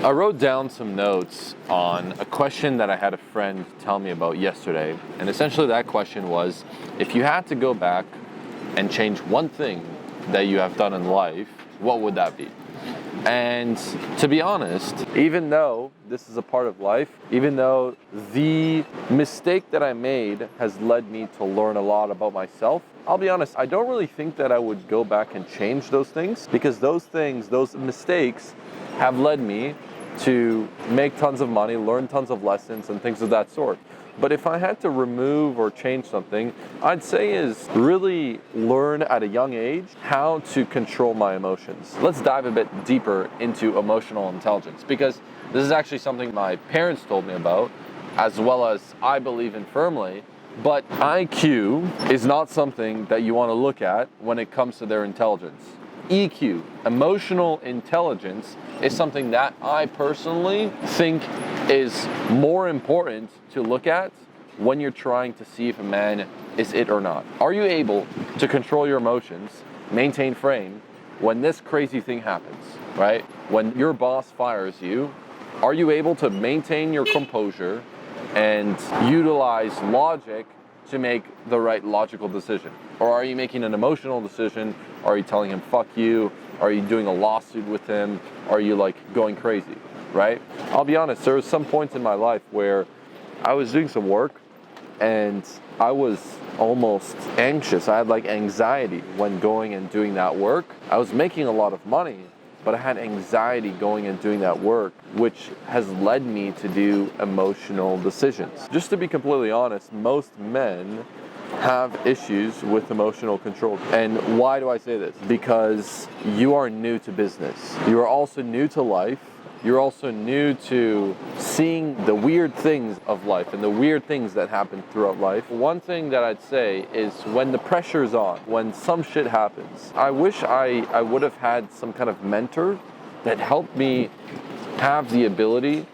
I wrote down some notes on a question that I had a friend tell me about yesterday. And essentially that question was, if you had to go back and change one thing that you have done in life, what would that be? And to be honest, even though this is a part of life, even though the mistake that I made has led me to learn a lot about myself, I'll be honest, I don't really think that I would go back and change those things, because those things, those mistakes have led me to make tons of money, learn tons of lessons and things of that sort. But if I had to remove or change something, I'd say is really learn at a young age how to control my emotions. Let's dive a bit deeper into emotional intelligence, because this is actually something my parents told me about, as well as I believe in firmly. But IQ is not something that you want to look at when it comes to their intelligence. EQ, emotional intelligence, is something that I personally think is more important to look at when you're trying to see if a man is it or not. Are you able to control your emotions, maintain frame, when this crazy thing happens, right? When your boss fires you, are you able to maintain your composure and utilize logic to make the right logical decision? Or are you making an emotional decision? Are you telling him fuck you? Are you doing a lawsuit with him? Are you like going crazy, right? I'll be honest, there was some points in my life where I was doing some work and I was almost anxious. I had like anxiety when going and doing that work. I was making a lot of money, but I had anxiety going and doing that work, which has led me to do emotional decisions. Just to be completely honest, most men have issues with emotional control. And why do I say this? Because you are new to business. You are also new to life. You're also new to seeing the weird things of life and the weird things that happen throughout life. One thing that I'd say is when the pressure's on, when some shit happens, I wish I would have had some kind of mentor that helped me have the ability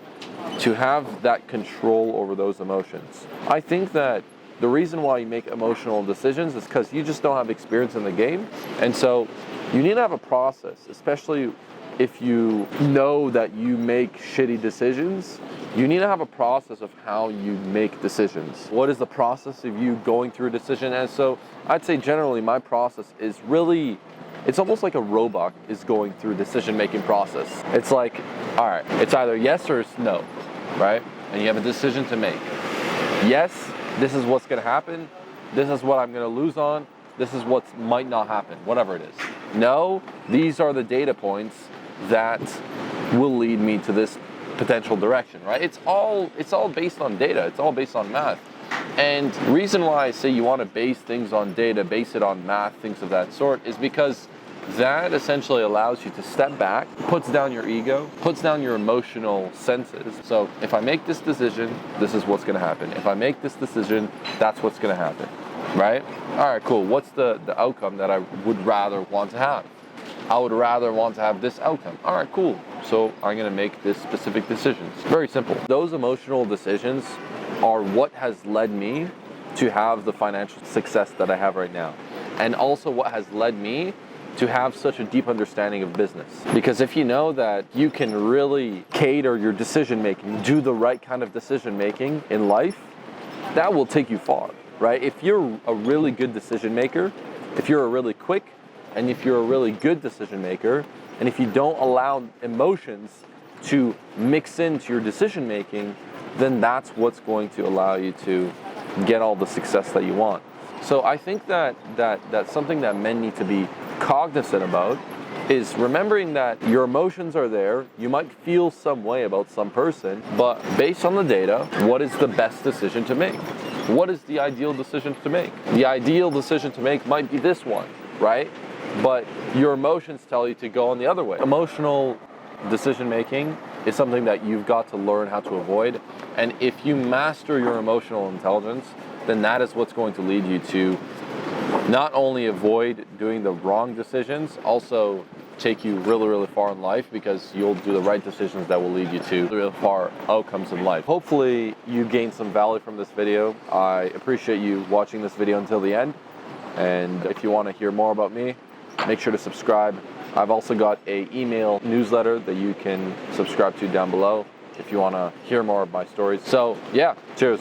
to have that control over those emotions. I think that the reason why you make emotional decisions is because you just don't have experience in the game. And so you need to have a process, especially if you know that you make shitty decisions. You need to have a process of how you make decisions. What is the process of you going through a decision? And so I'd say generally my process is really, it's almost like a robot is going through decision-making process. It's like, all right, it's either yes or it's no, right? And you have a decision to make. Yes, this is what's gonna happen. This is what I'm gonna lose on. This is what might not happen, whatever it is. No, these are the data points that will lead me to this potential direction, right? It's all based on data. It's all based on math. And the reason why I say you want to base things on data, base it on math, things of that sort, is because that essentially allows you to step back, puts down your ego, puts down your emotional senses. So if I make this decision, this is what's going to happen. If I make this decision, that's what's going to happen, right? All right, cool. What's the outcome that I would rather want to have? I would rather want to have this outcome. All right, cool. So I'm going to make this specific decision. It's very simple. Those emotional decisions are what has led me to have the financial success that I have right now. And also what has led me to have such a deep understanding of business. Because if you know that you can really cater your decision making, do the right kind of decision making in life, that will take you far, right? If you're a really good decision maker, if you're a really quick, and if you're a really good decision maker, and if you don't allow emotions to mix into your decision making, then that's what's going to allow you to get all the success that you want. So I think that's something that men need to be cognizant about, is remembering that your emotions are there. You might feel some way about some person, but based on the data, what is the best decision to make? What is the ideal decision to make? The ideal decision to make might be this one, right? But your emotions tell you to go on the other way. Emotional decision making is something that you've got to learn how to avoid. And if you master your emotional intelligence, then that is what's going to lead you to not only avoid doing the wrong decisions, also take you really, really far in life, because you'll do the right decisions that will lead you to really far outcomes in life. Hopefully you gained some value from this video. I appreciate you watching this video until the end. And if you want to hear more about me, make sure to subscribe, I've also got a email newsletter that you can subscribe to down below if you want to hear more of my stories. So yeah, cheers.